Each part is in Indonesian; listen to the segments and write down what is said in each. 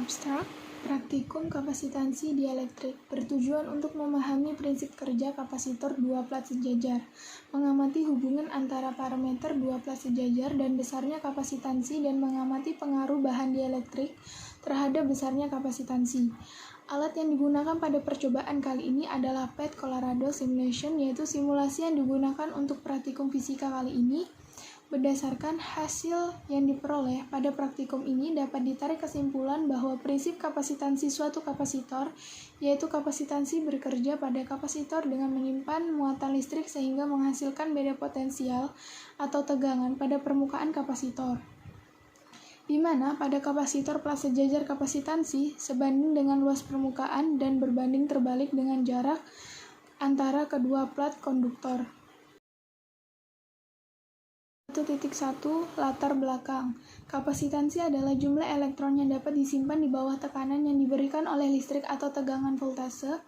Abstrak, praktikum kapasitansi dielektrik bertujuan untuk memahami prinsip kerja kapasitor dua plat sejajar, mengamati hubungan antara parameter dua plat sejajar dan besarnya kapasitansi dan mengamati pengaruh bahan dielektrik terhadap besarnya kapasitansi. Alat yang digunakan pada percobaan kali ini adalah PET Colorado Simulation, yaitu simulasi yang digunakan untuk praktikum fisika kali ini. Berdasarkan hasil yang diperoleh pada praktikum ini dapat ditarik kesimpulan bahwa prinsip kapasitansi suatu kapasitor, yaitu kapasitansi bekerja pada kapasitor dengan menyimpan muatan listrik sehingga menghasilkan beda potensial atau tegangan pada permukaan kapasitor, di mana pada kapasitor plat sejajar kapasitansi sebanding dengan luas permukaan dan berbanding terbalik dengan jarak antara kedua plat konduktor. 1.1 Latar belakang. Kapasitansi adalah jumlah elektron yang dapat disimpan di bawah tekanan yang diberikan oleh listrik atau tegangan voltase.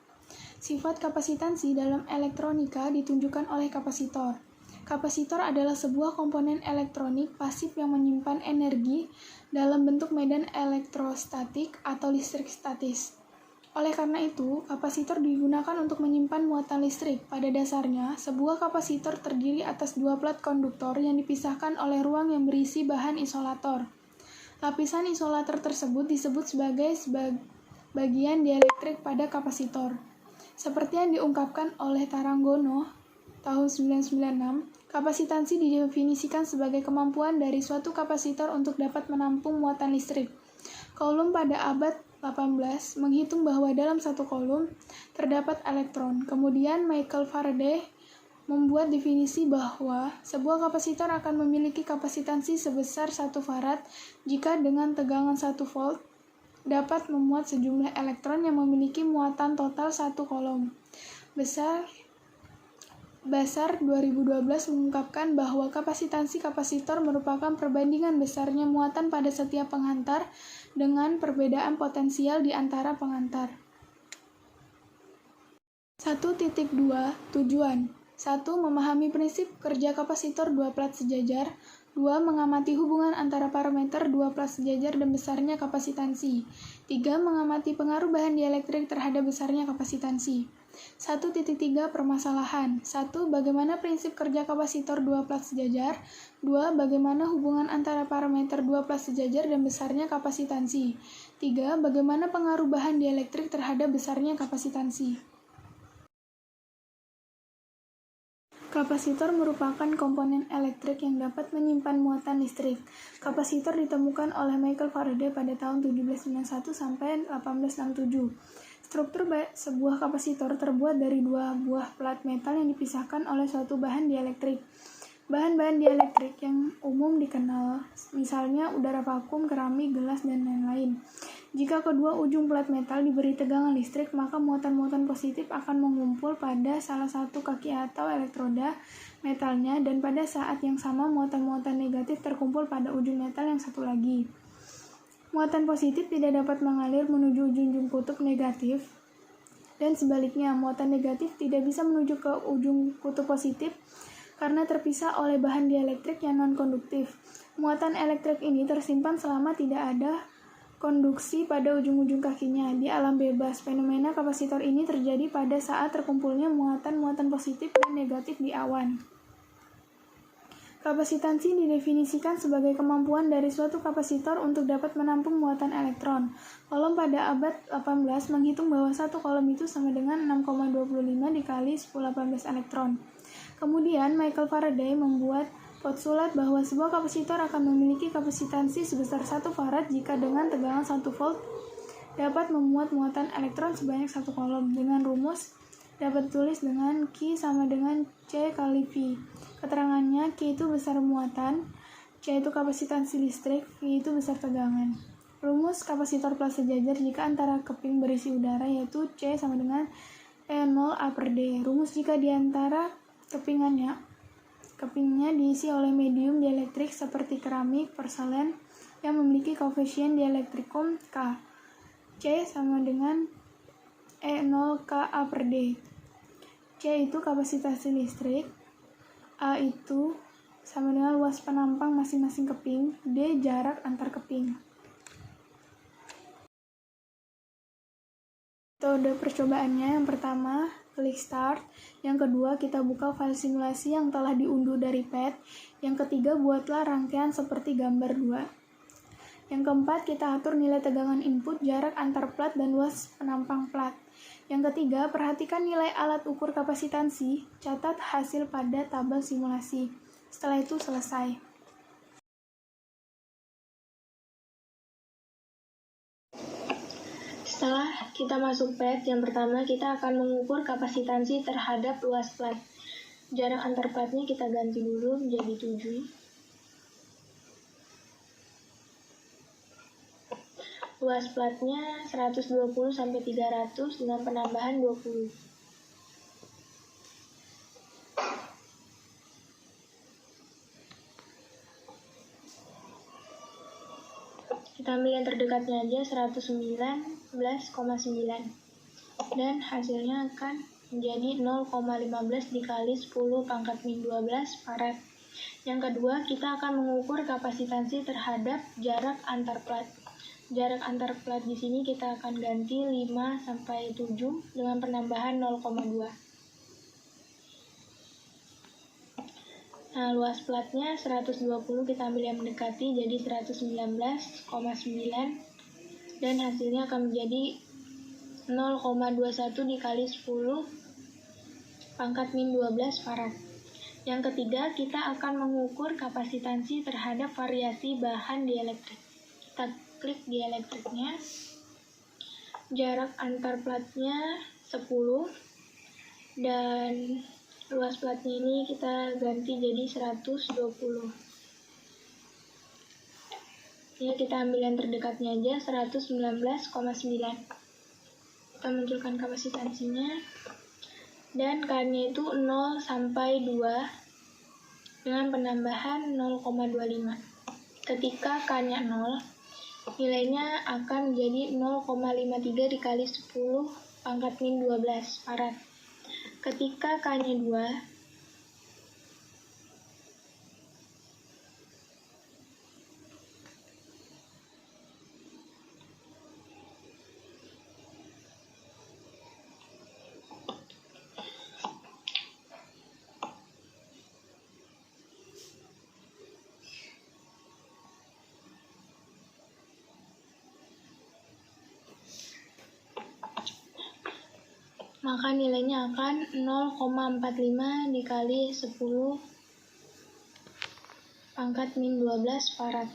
Sifat kapasitansi dalam elektronika ditunjukkan oleh kapasitor. Kapasitor adalah sebuah komponen elektronik pasif yang menyimpan energi dalam bentuk medan elektrostatik atau listrik statis. Oleh karena itu, kapasitor digunakan untuk menyimpan muatan listrik. Pada dasarnya, sebuah kapasitor terdiri atas dua plat konduktor yang dipisahkan oleh ruang yang berisi bahan isolator. Lapisan isolator tersebut disebut sebagai bagian dielektrik pada kapasitor. Seperti yang diungkapkan oleh Tarangono tahun 1996, kapasitansi didefinisikan sebagai kemampuan dari suatu kapasitor untuk dapat menampung muatan listrik. Coulomb pada abad 18 menghitung bahwa dalam satu coulomb terdapat elektron. Kemudian Michael Faraday membuat definisi bahwa sebuah kapasitor akan memiliki kapasitansi sebesar 1 farad jika dengan tegangan 1 volt dapat memuat sejumlah elektron yang memiliki muatan total 1 coulomb. Basar 2012 mengungkapkan bahwa kapasitansi kapasitor merupakan perbandingan besarnya muatan pada setiap penghantar dengan perbedaan potensial di antara penghantar. 1.2 Tujuan 1. Memahami prinsip kerja kapasitor dua plat sejajar. 2. Mengamati hubungan antara parameter dua plat sejajar dan besarnya kapasitansi. 3. Mengamati pengaruh bahan dielektrik terhadap besarnya kapasitansi. 1.3 Permasalahan. 1. Bagaimana prinsip kerja kapasitor dua plat sejajar. 2. Bagaimana hubungan antara parameter dua plat sejajar dan besarnya kapasitansi. 3. Bagaimana pengaruh bahan dielektrik terhadap besarnya kapasitansi. Kapasitor merupakan komponen elektrik yang dapat menyimpan muatan listrik. Kapasitor ditemukan oleh Michael Faraday pada tahun 1791 sampai 1867. Struktur sebuah kapasitor terbuat dari dua buah plat metal yang dipisahkan oleh suatu bahan dielektrik. Bahan-bahan dielektrik yang umum dikenal, misalnya udara vakum, keramik, gelas, dan lain-lain. Jika kedua ujung plat metal diberi tegangan listrik, maka muatan-muatan positif akan mengumpul pada salah satu kaki atau elektroda metalnya, dan pada saat yang sama muatan-muatan negatif terkumpul pada ujung metal yang satu lagi. Muatan positif tidak dapat mengalir menuju ujung kutub negatif, dan sebaliknya, muatan negatif tidak bisa menuju ke ujung kutub positif karena terpisah oleh bahan dielektrik yang non-konduktif. Muatan elektrik ini tersimpan selama tidak ada konduksi pada ujung-ujung kakinya. Di alam bebas, fenomena kapasitor ini terjadi pada saat terkumpulnya muatan-muatan positif dan negatif di awan. Kapasitansi didefinisikan sebagai kemampuan dari suatu kapasitor untuk dapat menampung muatan elektron. Coulomb pada abad 18 menghitung bahwa satu coulomb itu sama dengan 6,25 dikali 1018 elektron. Kemudian Michael Faraday membuat postulat bahwa sebuah kapasitor akan memiliki kapasitansi sebesar 1 farad jika dengan tegangan 1 volt dapat memuat muatan elektron sebanyak 1 coulomb. Dengan rumus dapat ditulis dengan Q sama dengan C kali V. Keterangannya, Q itu besar muatan, C itu kapasitansi listrik, V itu besar tegangan. Rumus kapasitor plat sejajar jika antara keping berisi udara, yaitu C sama dengan E0A/D. Rumus jika di antara kepingnya diisi oleh medium dielektrik seperti keramik, porselen yang memiliki koefisien dielektrikum K. C sama dengan E0Ka/D. C itu kapasitansi listrik, A itu sama dengan luas penampang masing-masing keping, D jarak antar keping. metode percobaannya. Yang pertama, klik start. Yang kedua, kita buka file simulasi yang telah diunduh dari pad. Yang ketiga, buatlah rangkaian seperti gambar 2. Yang keempat, kita atur nilai tegangan input, jarak antar plat, dan luas penampang plat. Yang ketiga, perhatikan nilai alat ukur kapasitansi, catat hasil pada tabel simulasi. Setelah itu selesai. Setelah kita masuk pad, yang pertama kita akan mengukur kapasitansi terhadap luas plat. Jarak antar platnya kita ganti dulu menjadi 7. Luas platnya 120 sampai 300 dengan penambahan 20. Kita ambil yang terdekatnya aja 119,9 dan hasilnya akan menjadi 0,15 dikali 10 pangkat min 12 farad. Yang kedua, kita akan mengukur kapasitansi terhadap jarak antar plat. Jarak antar plat di sini kita akan ganti 5 sampai 7 dengan penambahan 0,2. Nah, luas platnya 120, kita ambil yang mendekati jadi 119,9 dan hasilnya akan menjadi 0,21 dikali 10 pangkat min 12 farad. Yang ketiga, kita akan mengukur kapasitansi terhadap variasi bahan dieelektrik. Kita klik dieelektriknya. Jarak antar platnya 10 dan luas platnya ini kita ganti jadi 120. Ya, kita ambil yang terdekatnya aja 119,9. Kita munculkan kapasitansinya dan K-nya itu 0 sampai 2 dengan penambahan 0,25. Ketika K-nya 0, nilainya akan menjadi 0,53 dikali 10 pangkat min 12 farad. Ketika K-nya 2, maka nilainya akan 0,45 dikali 10 pangkat min 12 farad.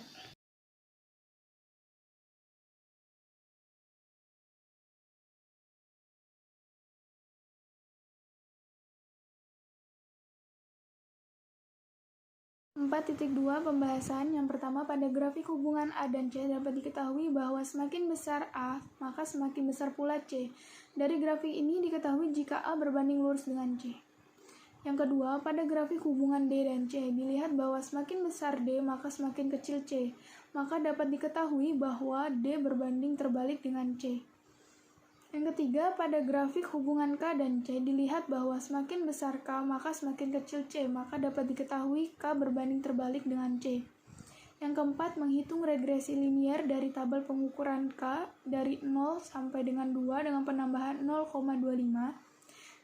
(4.2) Pembahasan. Yang pertama, pada grafik hubungan A dan C dapat diketahui bahwa semakin besar A, maka semakin besar pula C. Dari grafik ini diketahui jika A berbanding lurus dengan C. Yang kedua, pada grafik hubungan D dan C dilihat bahwa semakin besar D, maka semakin kecil C. Maka dapat diketahui bahwa D berbanding terbalik dengan C. Yang ketiga, pada grafik hubungan K dan C dilihat bahwa semakin besar K, maka semakin kecil C, maka dapat diketahui K berbanding terbalik dengan C. Yang keempat, menghitung regresi linier dari tabel pengukuran K dari 0 sampai dengan 2 dengan penambahan 0,25,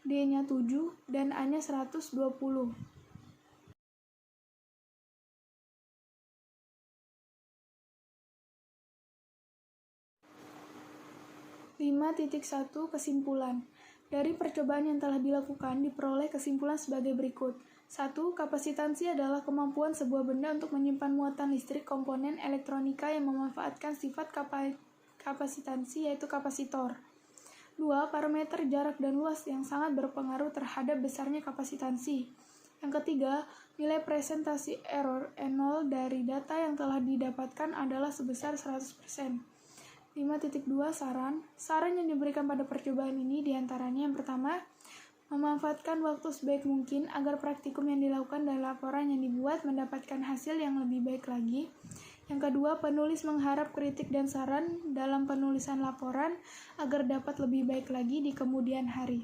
D-nya 7, dan A-nya 120. 5.1 Kesimpulan. Dari percobaan yang telah dilakukan, diperoleh kesimpulan sebagai berikut. 1. Kapasitansi adalah kemampuan sebuah benda untuk menyimpan muatan listrik komponen elektronika yang memanfaatkan sifat kapasitansi, yaitu kapasitor. 2. Parameter jarak dan luas yang sangat berpengaruh terhadap besarnya kapasitansi. Yang ketiga, nilai presentasi error N0 dari data yang telah didapatkan adalah sebesar 100%. 5.2 Saran yang diberikan pada percobaan ini diantaranya yang pertama, memanfaatkan waktu sebaik mungkin agar praktikum yang dilakukan dan laporan yang dibuat mendapatkan hasil yang lebih baik lagi. Yang kedua, penulis mengharap kritik dan saran dalam penulisan laporan agar dapat lebih baik lagi di kemudian hari.